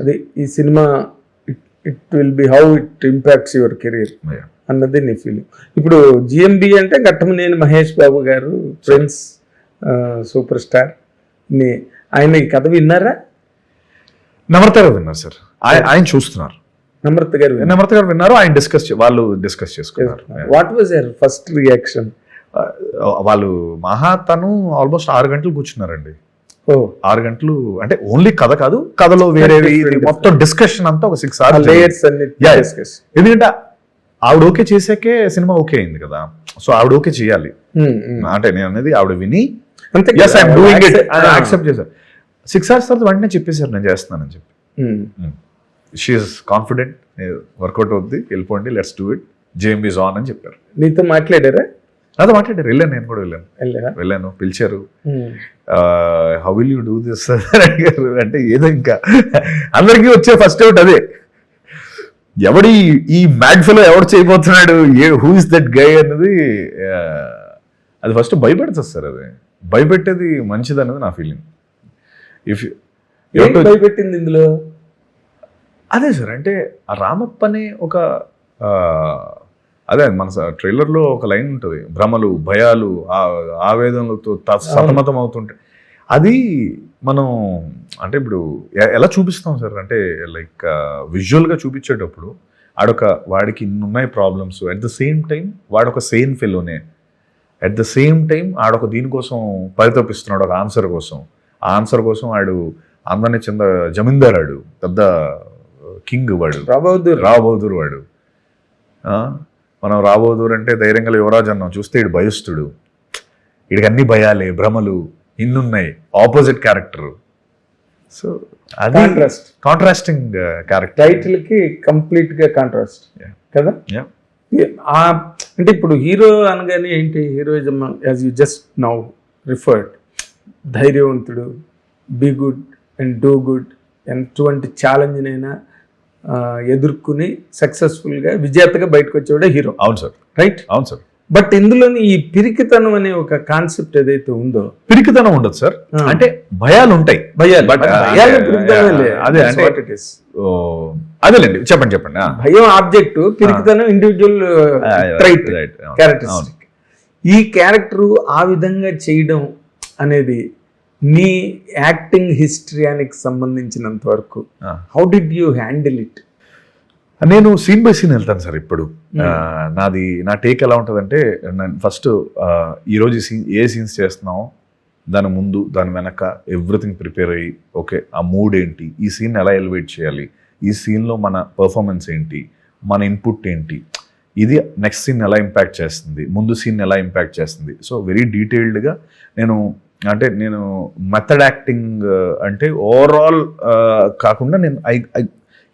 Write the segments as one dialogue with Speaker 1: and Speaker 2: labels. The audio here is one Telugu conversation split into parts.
Speaker 1: అది ఈ cinema it will be how it impacts your career అన్నది నీ ఫీలింగ్. ఇప్పుడు జిఎంబి అంటే ఘట్టమనేని మహేష్ బాబు గారు ఫ్రెండ్స్ సూపర్ స్టార్ ని ఆయన ఈ కథ విన్నారా?
Speaker 2: నమ్రత గారు విన్నారు సార్, ఆయన చూస్తున్నారు.
Speaker 1: నమ్రత గారు
Speaker 2: విన్నారు, ఆయన వాళ్ళు డిస్కస్ చేసుకున్నారు.
Speaker 1: What was your first reaction?
Speaker 2: వాళ్ళు తను ఆల్మోస్ట్ 6 గంటలు కూర్చున్నారండి. 6 గంటలు అంటే ఓన్లీ కథ కాదు, కథలో వేరే మొత్తం డిస్కషన్ అంతా ఒక 6 hours. ఎందుకంటే ఆవిడ ఓకే చేసాకే సినిమా ఓకే అయింది కదా, సో ఆవిడ ఓకే చేయాలి అంటే నేను అనేది ఆవిడ విని యాక్సెప్ట్ చేశారు. 6 hours తర్వాత వెంటనే చెప్పేశారు నేను చేస్తున్నానని చెప్పి. షీఈస్ కాన్ఫిడెంట్, వర్కౌట్ అవుద్ది, వెళ్ళిపోండి, let's do it, JMB is on అని చెప్పారు.
Speaker 1: నీతో మాట్లాడారా?
Speaker 2: నాతో మాట్లాడారు, వెళ్ళాను, నేను కూడా వెళ్ళాను, పిలిచారు. How will you do this అడిగారు. అంటే ఏదో ఇంకా అందరికీ వచ్చే ఫస్ట్ అవుట్ అదే, ఎవడి ఈ మ్యాడ్ ఫెలో ఎవడు చేయబోతున్నాడు, హూ ఇస్ దట్ గై అన్నది. అది ఫస్ట్ భయపెడుతుంది సార్, అది భయపెట్టేది మంచిది అన్నది నా ఫీలింగ్.
Speaker 1: భయపెట్టింది ఇందులో
Speaker 2: అదే సార్, అంటే ఆ రామప్ప అనే ఒక అదే మన ట్రైలర్లో ఒక లైన్ ఉంటుంది, భ్రమలు భయాలు ఆవేదనలతో సతమతం అవుతుంటాయి. అది మనం అంటే ఇప్పుడు ఎలా చూపిస్తాం సార్ అంటే లైక్ విజువల్గా చూపించేటప్పుడు వాడికి ఇన్నున్నాయి problems, at the same time వాడొక సేమ్ ఫెలోనే, అట్ ద సేమ్ టైం ఆడొక దీనికోసం పరితపిస్తున్నాడు, ఒక ఆన్సర్ కోసం. ఆ ఆన్సర్ కోసం వాడు అందరినీ జమీందార్, వాడు పెద్ద కింగ్, వాడు రాబోదూర్ వాడు. మనం రాబోదూర్ అంటే ధైర్యంగా యువరాజు అన్నాం, చూస్తే ఇడు భయస్తుడు, వీడికి అన్ని భయాలే భ్రమలు ఇన్నున్నాయి, ఆపోజిట్ క్యారెక్టర్. సో అది కాంట్రాస్టింగ్ క్యారెక్టర్,
Speaker 1: టైటిల్ కి కంప్లీట్ గా కాంట్రాస్ట్ కదా. అంటే ఇప్పుడు హీరో అనగానే ఏంటి, heroism as you just now referred, ధైర్యవంతుడు, be good and do good, ఎటువంటి ఛాలెంజ్నైనా ఎదుర్కొని సక్సెస్ఫుల్గా విజేతగా బయటకు వచ్చేవాడే హీరో.
Speaker 2: అవును సార్,
Speaker 1: రైట్?
Speaker 2: అవును సార్.
Speaker 1: బట్ ఇందులోని ఈ పిరికితనం అనే ఒక కాన్సెప్ట్ ఏదైతే ఉందో,
Speaker 2: పిరికితనం ఉండదు సార్, అంటే భయాలు ఉంటాయి. అదేలేండి, చెప్పండి.
Speaker 1: భయం ఆబ్జెక్ట్, పిరికితనం ఇండివిజువల్ ట్రైట్, క్యారెక్టరిస్టిక్. ఈ క్యారెక్టర్ ఆ విధంగా చేయడం అనేది నీ యాక్టింగ్ హిస్టరీకి సంబంధించినంత వరకు how did you handle it?
Speaker 2: నేను సీన్ బై సీన్ వెళ్తాను సార్. ఇప్పుడు నా టేక్ ఎలా ఉంటుందంటే, ఫస్ట్ ఈరోజు ఏ సీన్స్ చేస్తున్నామో దాని ముందు దాని వెనక ఎవ్రీథింగ్ ప్రిపేర్ అయ్యి, ఓకే ఆ మూడ్ ఏంటి, ఈ సీన్ ఎలా ఎలివేట్ చేయాలి, ఈ సీన్లో మన పర్ఫార్మెన్స్ ఏంటి, మన ఇన్పుట్ ఏంటి, ఇది నెక్స్ట్ సీన్ ఎలా ఇంపాక్ట్ చేస్తుంది, ముందు సీన్ ఎలా ఇంపాక్ట్ చేస్తుంది. సో వెరీ డీటెయిల్డ్గా నేను మెథడ్ యాక్టింగ్ అంటే ఓవరాల్ కాకుండా నేను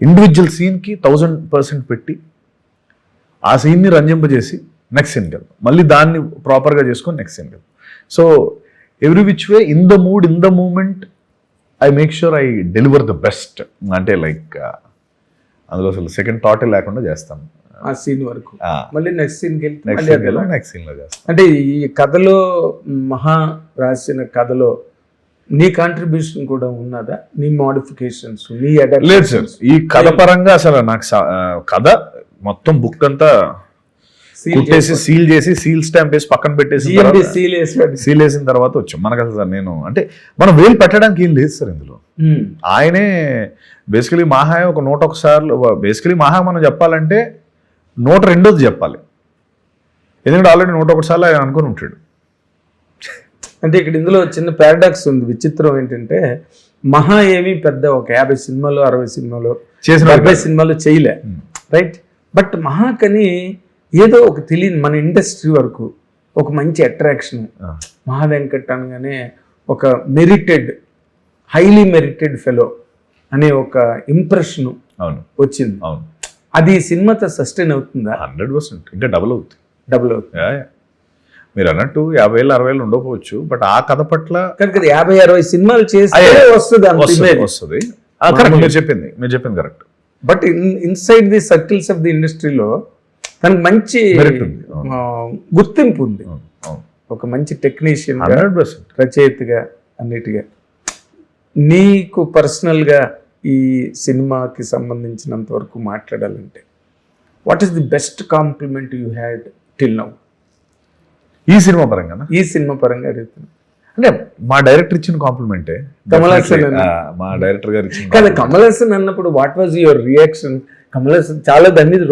Speaker 2: ఇండివిజువల్ సీన్కి 1000% పెట్టి ఆ సీన్ని రంజింపజేసి నెక్స్ట్ సీన్కి వెళ్తాం, మళ్ళీ దాన్ని ప్రాపర్గా చేసుకొని నెక్స్ట్ సీన్కి వెళ్తాం. So every which way in the mood, in the moment I make sure I deliver the best. అంటే లైక్ అందులో అసలు సెకండ్ థాటే లేకుండా చేస్తాను
Speaker 1: ఆ సీన్ వరకు. మళ్ళీ నెక్స్ట్ సీన్కి
Speaker 2: నెక్స్ట్ సీన్లో చేస్తాను.
Speaker 1: అంటే ఈ కథలో మహా రాసిన కథలో నీ కాంట్రిబ్యూషన్ కూడా ఉన్నదా? నీ మోడిఫికేషన్స్, నీ అడాప్షన్?
Speaker 2: లేదు సార్, ఈ కథ పరంగా అసలు నాకు కథ మొత్తం బుక్ అంతా కుట్టేసి సీల్ చేసి సీల్ స్టాంప్ వేసి పక్కన పెట్టేసి సీల్ వేసిన తర్వాత వచ్చాం. మనకు అసలు సార్ నేను అంటే మనం వేలు పెట్టడానికి ఏం లేదు సార్ ఇందులో. ఆయనే బేసికలీ మహా ఒక 101 సార్లు, బేసికలీ మహా మనం చెప్పాలంటే 102ది చెప్పాలి, ఎందుకంటే ఆల్రెడీ 101 సార్లు ఆయన అనుకుని ఉంటాడు.
Speaker 1: అంటే ఇక్కడ ఇందులో చిన్న పారాడాక్స్ ఉంది. విచిత్రం ఏంటంటే మహా ఏమీ పెద్ద ఒక 50 సినిమాలు 60 సినిమాలు 70 సినిమాలు చేయలే, రైట్? బట్ మహాకని ఏదో ఒక తెలియని మన ఇండస్ట్రీ వరకు ఒక మంచి అట్రాక్షన్. మహా వెంకట్ అనగానే ఒక హైలీ మెరిటెడ్ ఫెలో అనే ఒక ఇంప్రెషన్ వచ్చింది. అది సినిమాతో సస్టైన్ అవుతుందా?
Speaker 2: 100% ఇంకా డబుల్ అవుతుంది. మీరు అన్నట్టు 50,000-60,000 ఉండకపోవచ్చు, బట్ ఆ కథ పట్ల
Speaker 1: 50-60 సినిమాలు చేస్తే
Speaker 2: వస్తుంది. మీరు చెప్పింది correct.
Speaker 1: But inside the circles of the ఇండస్ట్రీలో తనకు మంచి గుర్తింపు ఉంది. ఒక మంచి టెక్నీషియన్,
Speaker 2: 100%
Speaker 1: రచయితగా, అన్నిటిగా. నీకు పర్సనల్గా ఈ సినిమాకి సంబంధించినంత వరకు మాట్లాడాలంటే what is the best compliment you had till now?
Speaker 2: ఈ సినిమా పరంగా
Speaker 1: ఈ సినిమా పరంగా అడుగుతున్నాను.
Speaker 2: అంటే మా డైరెక్టర్ ఇచ్చిన కాంప్లిమెంటే,
Speaker 1: కమల్ హాసన్
Speaker 2: మా డైరెక్టర్ గారు ఇచ్చిన
Speaker 1: కదా. కమల్ హాసన్ అన్నప్పుడు what was your reaction? Kamal Haasan చాలా దాని మీద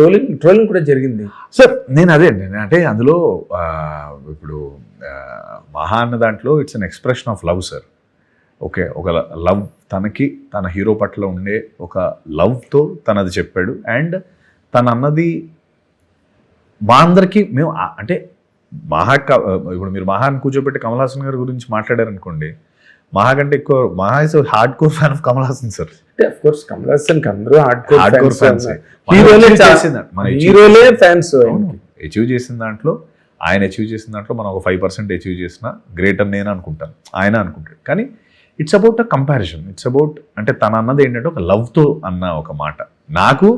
Speaker 1: ట్రోలింగ్ కూడా జరిగింది
Speaker 2: సార్. నేను అదే అండి, అంటే అందులో ఇప్పుడు మహా అన్న దాంట్లో it's an expression of love sir. Okay, ఒక లవ్, తనకి తన హీరో పట్ల ఉండే ఒక లవ్తో తను అది చెప్పాడు. అండ్ తను అన్నది మా అందరికీ మేము అంటే ఇప్పుడు మీరు మహాని కూర్చోబెట్టి కమల్ హాసన్ గారి గురించి మాట్లాడారనుకోండి, మహా కంటే ఎక్కువ Maha is hardcore fan of Kamal Haasan sir.
Speaker 1: Of course Kamal Haasan కి అందరూ హార్డ్ కోర్
Speaker 2: ఫ్యాన్స్.
Speaker 1: హీరోలే ఫ్యాన్స్.
Speaker 2: అచీవ్ చేసిన దాంట్లో, ఆయన అచీవ్ చేసిన దాంట్లో మనం ఒక 5% అచీవ్ చేసిన గ్రేట్ అని నేను అనుకుంటాను, ఆయన అనుకుంటాడు. కానీ it's about a comparison, it's about అంటే తన అన్నది ఏంటంటే ఒక లవ్తో అన్న ఒక మాట. నాకు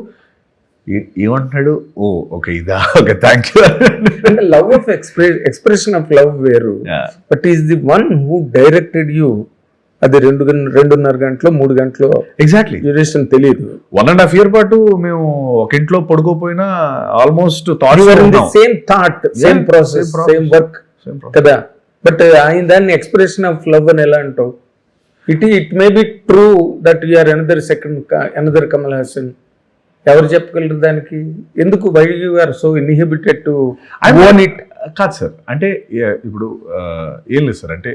Speaker 2: ఏమంటున్నాడు, ఓ ఓకే ఇదా, ఓకే థ్యాంక్ యూ
Speaker 1: అంటే love of expression of love వేరు, but is the one who directed you. అది 2.5 గంటలు 3 గంటలు
Speaker 2: ఎగ్జాక్ట్లీ
Speaker 1: డ్యూరేషన్ తెలియదు.
Speaker 2: 1.5 year పాటు మేము ఒక ఇంట్లో పడుకోపోయినా almost
Speaker 1: same thought, same process, same work కదా. బట్ ఆయన దాన్ని ఎక్స్ప్రెషన్ ఆఫ్ లవ్ అని ఎలా అంటావు? It may be true that you are another Kamal Haasan. ఎవరు చెప్పగలరు దానికి? ఎందుకు why you are so inhibited to own it?
Speaker 2: కాదు సార్, అంటే ఇప్పుడు ఏం లేదు సార్, అంటే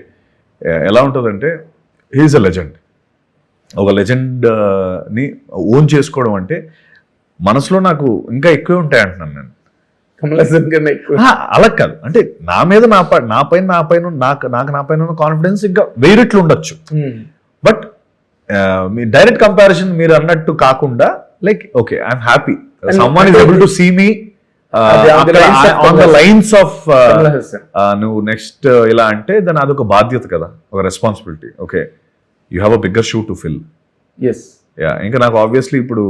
Speaker 2: ఎలా ఉంటుందంటే హీఈస్ అ లెజెండ్. ఒక లెజెండ్ని ఓన్ చేసుకోవడం అంటే మనసులో నాకు ఇంకా ఎక్కువే ఉంటాయి అంటున్నాను నేను.
Speaker 1: కమల్ హాసన్ కన్నా ఎక్కువ
Speaker 2: అలా కాదు, అంటే నా మీద నా పైన కాన్ఫిడెన్స్ ఇంకా వేరేట్లు ఉండొచ్చు. బట్ మీ డైరెక్ట్ కంపారిజన్ మీరు అన్నట్టు కాకుండా, like okay I'm happy someone is able to see me on the lines of నువ్వు నెక్స్ట్ ఇలా అంటే దాని అదొక బాధ్యత కదా, ఒక responsibility. Okay, you have a bigger shoe to fill. ఇంకా నాకు ఆబ్వియస్లీ ఇప్పుడు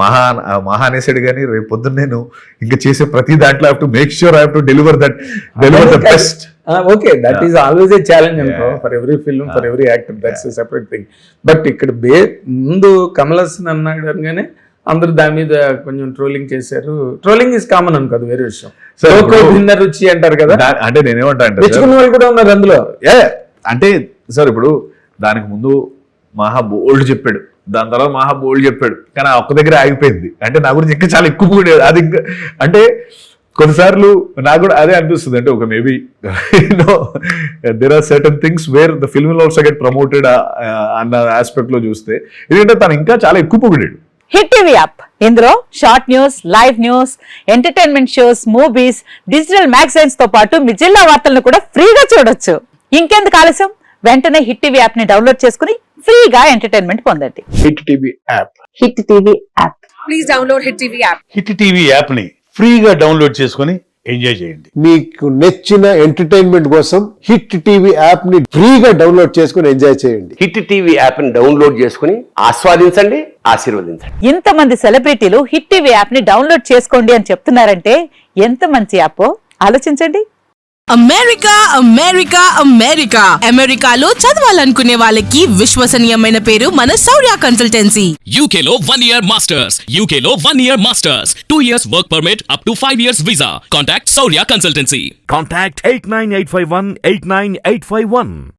Speaker 2: మహా అనేసాడు, కానీ రేపు పొద్దున్న నేను ఇంకా చేసే ప్రతి దాంట్లో I have to make sure I have to deliver the best.
Speaker 1: Okay, that is always a challenge అనుకో, for every film, for every actor, that's a separate thing. But ఇక్కడ ముందు కమల్ హాసన్ అన్నాడు అనగానే అందరూ దాని మీద కొంచెం ట్రోలింగ్ చేశారు. ట్రోలింగ్ ఇస్ కామన్ అనుకోదు, వేరే విషయం. భిన్న రుచి అంటారు కదా,
Speaker 2: అంటే నేనేమంటా అంటే
Speaker 1: మెచ్చుకున్న వాళ్ళు కూడా ఉన్నారు అందులో.
Speaker 2: అంటే సార్ ఇప్పుడు దానికి ముందు మహా బోల్డ్ చెప్పాడు, దాని తర్వాత మహా బోల్డ్ చెప్పాడు, కానీ ఒక్క దగ్గర ఆగిపోయింది. అంటే నా గురించి ఇంకా చాలా ఎక్కువ కూడా అది ఇంకా అంటే కొన్నిసార్లు నాకు కూడా అదే అనిపిస్తుంది. అంటే ఒక maybe there are certain things where the film will also get promoted అన్న ఆస్పెక్ట్ లో చూస్తే ఎందుకంటే తను ఇంకా చాలా ఎక్కువ పొగిడాడు.
Speaker 3: హిట్ టీవీ యాప్, ఇందులో short news, live news, entertainment shows, movies, digital magazines తో పాటు మీ జిల్లా వార్తలను కూడా ఫ్రీగా చూడొచ్చు. ఇంకెందుకు ఆలస్యం, వెంటనే హిట్ టీవీ యాప్ ని డౌన్లోడ్ చేసుకుని ఫ్రీగా ఎంటర్టైన్మెంట్ పొందండి.
Speaker 1: Hit TV app,
Speaker 3: hit TV app,
Speaker 4: please download hit TV app.
Speaker 5: Hit TV app ని ఫ్రీగా డౌన్లోడ్ చేసుకుని ఎంజాయ్ చేయండి.
Speaker 6: మీకు నచ్చిన ఎంటర్టైన్మెంట్ కోసం హిట్ టీవీ యాప్ ని ఫ్రీగా డౌన్లోడ్ చేసుకుని ఎంజాయ్ చేయండి.
Speaker 7: హిట్ టీవీ యాప్ ని డౌన్లోడ్ చేసుకుని ఆస్వాదించండి, ఆశీర్వదించండి.
Speaker 3: ఇంతమంది సెలబ్రిటీలు హిట్ టీవీ యాప్ ని డౌన్లోడ్ చేసుకోండి అని చెప్తున్నారంటే ఎంత మంచి యాప్ ఆలోచించండి.
Speaker 4: అమెరికా అమెరికా అమెరికా అమెరికాలో చదవాలనుకునే వాళ్ళకి విశ్వసనీయమైన పేరు మన శౌర్య కన్సల్టెన్సీ.
Speaker 8: UK లో 1 year masters, UK లో 1 year masters, 2 years work permit up to 5 years visa. Contact Saurya Consultancy.
Speaker 9: Contact 89851 89851.